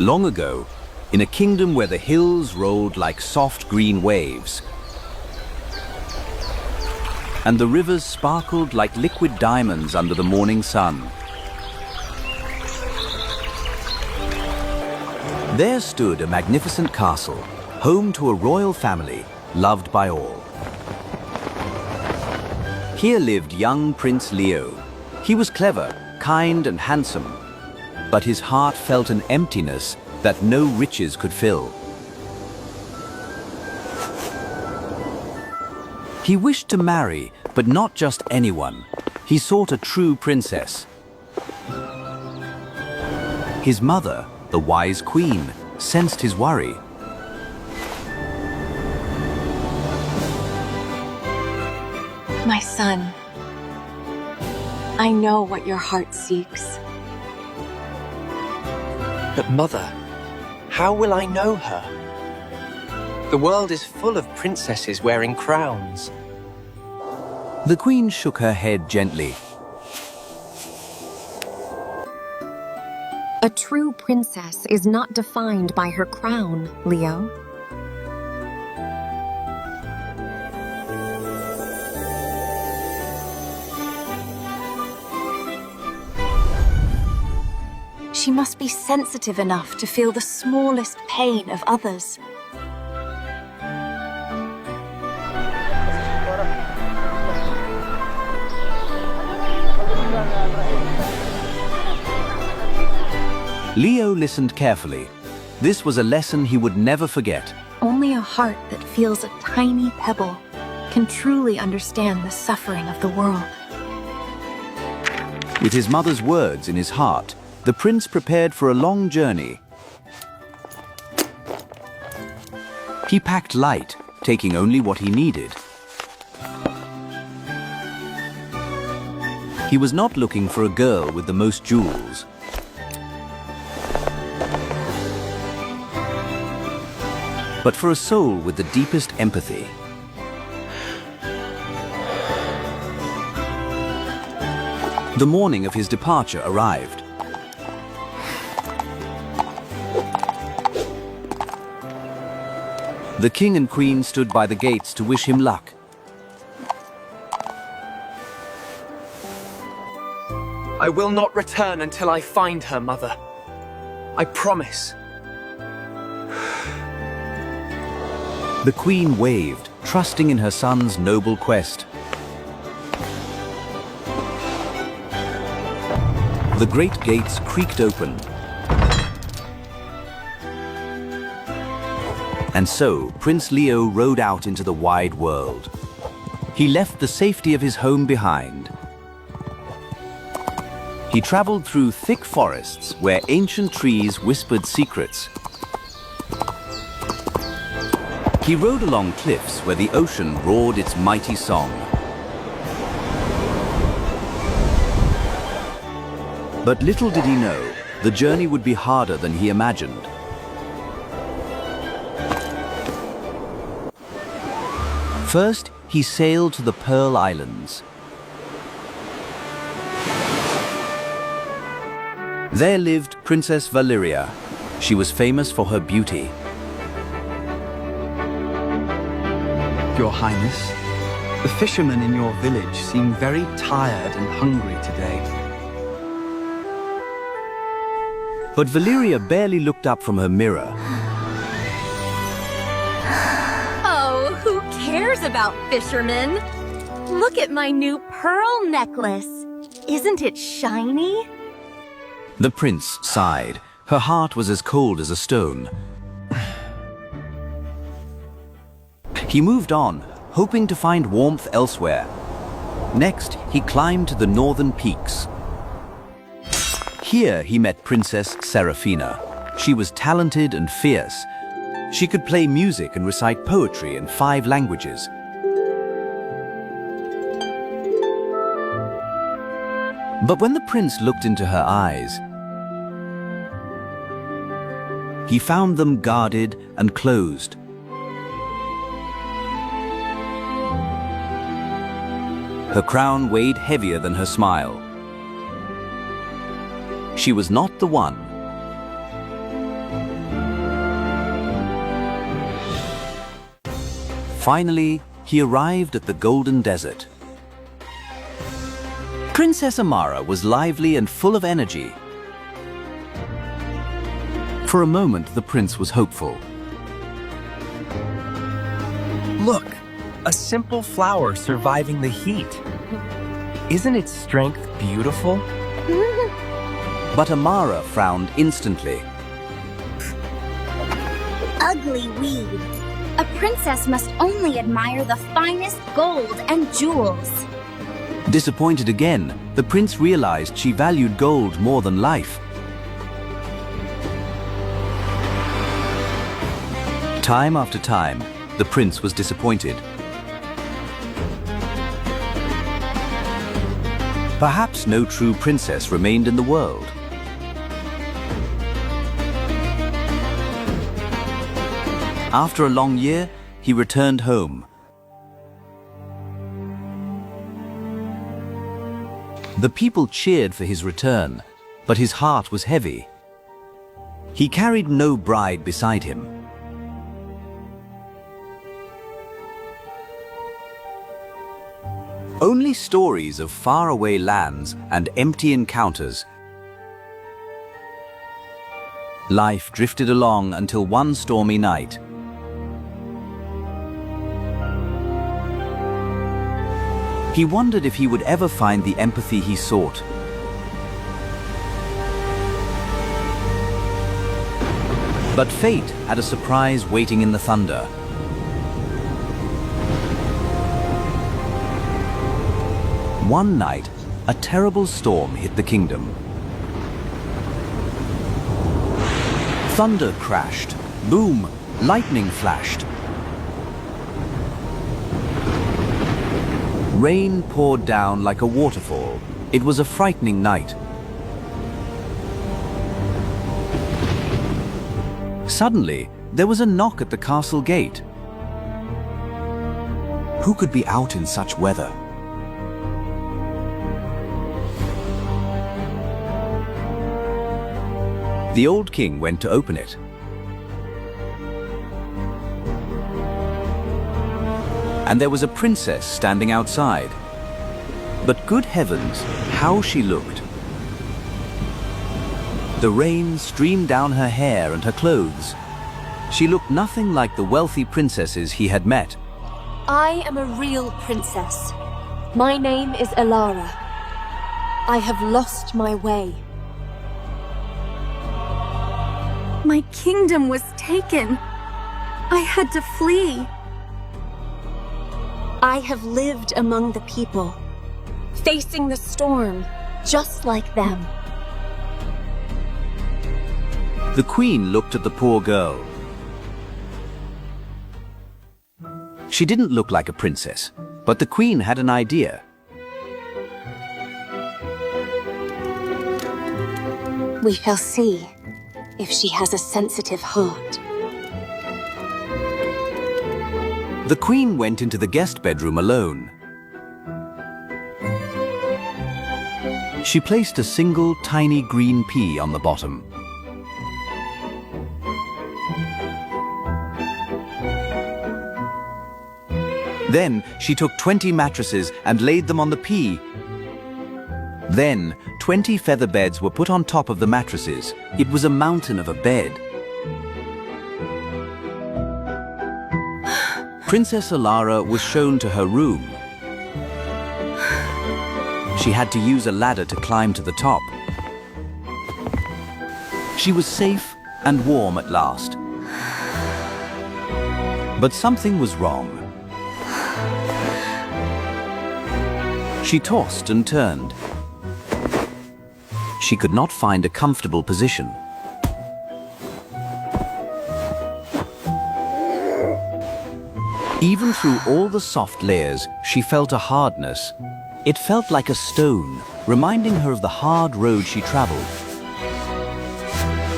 Long ago, in a kingdom where the hills rolled like soft green waves, and the rivers sparkled like liquid diamonds under the morning sun, there stood a magnificent castle, home to a royal family, loved by all. Here lived young Prince Leo. He was clever, kind and handsome, but his heart felt an emptiness that no riches could fill. He wished to marry, but not just anyone. He sought a true princess. His mother, the wise queen, sensed his worry. My son, I know what your heart seeks. But Mother, how will I know her? The world is full of princesses wearing crowns. The queen shook her head gently. A true princess is not defined by her crown, Leo. She must be sensitive enough to feel the smallest pain of others. Leo listened carefully. This was a lesson he would never forget. Only a heart that feels a tiny pebble can truly understand the suffering of the world. With his mother's words in his heart, the prince prepared for a long journey. He packed light, taking only what he needed. He was not looking for a girl with the most jewels, but for a soul with the deepest empathy. The morning of his departure arrived. The king and queen stood by the gates to wish him luck. I will not return until I find her, Mother. I promise. The queen waved, trusting in her son's noble quest. The great gates creaked open. And so, Prince Leo rode out into the wide world. He left the safety of his home behind. He traveled through thick forests where ancient trees whispered secrets. He rode along cliffs where the ocean roared its mighty song. But little did he know, the journey would be harder than he imagined. First, he sailed to the Pearl Islands. There lived Princess Valeria. She was famous for her beauty. Your Highness, the fishermen in your village seem very tired and hungry today. But Valeria barely looked up from her mirror. Oh, who cares about fishermen? Look at my new pearl necklace. Isn't it shiny? The prince sighed. Her heart was as cold as a stone. He moved on, hoping to find warmth elsewhere. Next, he climbed to the northern peaks. Here he met Princess Serafina. She was talented and fierce. She could play music and recite poetry in 5 languages. But when the prince looked into her eyes, he found them guarded and closed. Her crown weighed heavier than her smile. She was not the one. Finally, he arrived at the Golden Desert. Princess Amara was lively and full of energy. For a moment, the prince was hopeful. Look, a simple flower surviving the heat. Isn't its strength beautiful? But Amara frowned instantly. Ugly weed. A princess must only admire the finest gold and jewels. Disappointed again, the prince realized she valued gold more than life. Time after time, the prince was disappointed. Perhaps no true princess remained in the world. After a long year, he returned home. The people cheered for his return, but his heart was heavy. He carried no bride beside him. Only stories of faraway lands and empty encounters. Life drifted along until one stormy night. He wondered if he would ever find the empathy he sought. But fate had a surprise waiting in the thunder. One night, a terrible storm hit the kingdom. Thunder crashed. Boom! Lightning flashed. Rain poured down like a waterfall. It was a frightening night. Suddenly, there was a knock at the castle gate. Who could be out in such weather? The old king went to open it. And there was a princess standing outside. But good heavens, how she looked. The rain streamed down her hair and her clothes. She looked nothing like the wealthy princesses he had met. I am a real princess. My name is Elara. I have lost my way. My kingdom was taken. I had to flee. I have lived among the people, facing the storm, just like them. The queen looked at the poor girl. She didn't look like a princess, but the queen had an idea. We shall see if she has a sensitive heart. The queen went into the guest bedroom alone. She placed a single tiny green pea on the bottom. Then she took 20 mattresses and laid them on the pea. Then 20 feather beds were put on top of the mattresses. It was a mountain of a bed. Princess Elara was shown to her room. She had to use a ladder to climb to the top. She was safe and warm at last. But something was wrong. She tossed and turned. She could not find a comfortable position. Even through all the soft layers, she felt a hardness. It felt like a stone, reminding her of the hard road she traveled.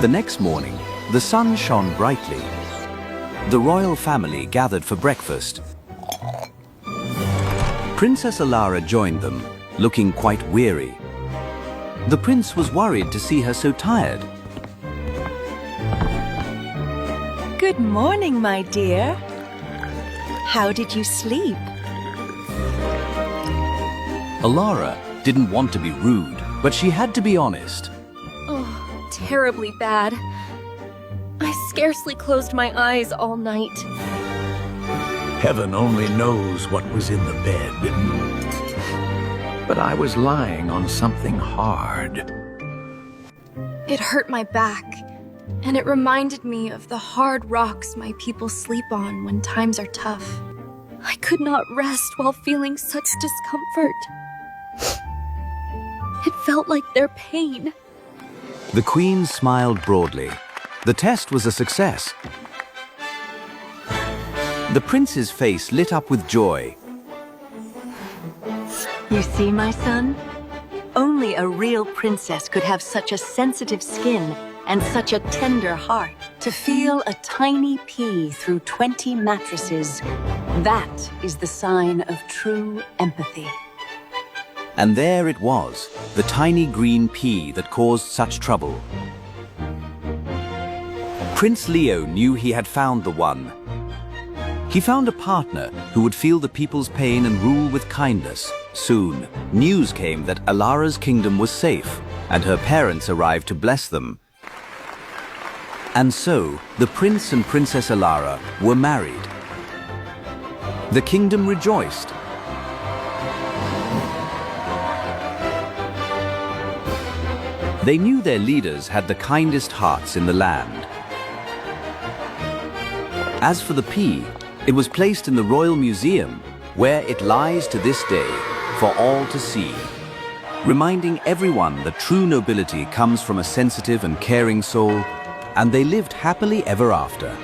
The next morning, the sun shone brightly. The royal family gathered for breakfast. Princess Elara joined them, looking quite weary. The prince was worried to see her so tired. Good morning, my dear. How did you sleep? Alara didn't want to be rude, but she had to be honest. Oh, terribly bad. I scarcely closed my eyes all night. Heaven only knows what was in the bed. But I was lying on something hard. It hurt my back, and it reminded me of the hard rocks my people sleep on when times are tough. I could not rest while feeling such discomfort. It felt like their pain. The queen smiled broadly. The test was a success. The prince's face lit up with joy. You see, my son? Only a real princess could have such a sensitive skin and such a tender heart. To feel a tiny pea through 20 mattresses, that is the sign of true empathy. And there it was, the tiny green pea that caused such trouble. Prince Leo knew he had found the one. He found a partner who would feel the people's pain and rule with kindness. Soon, news came that Alara's kingdom was safe, and her parents arrived to bless them. And so, the prince and Princess Alara were married. The kingdom rejoiced. They knew their leaders had the kindest hearts in the land. As for the pea, it was placed in the Royal Museum, where it lies to this day for all to see, reminding everyone that true nobility comes from a sensitive and caring soul, and they lived happily ever after.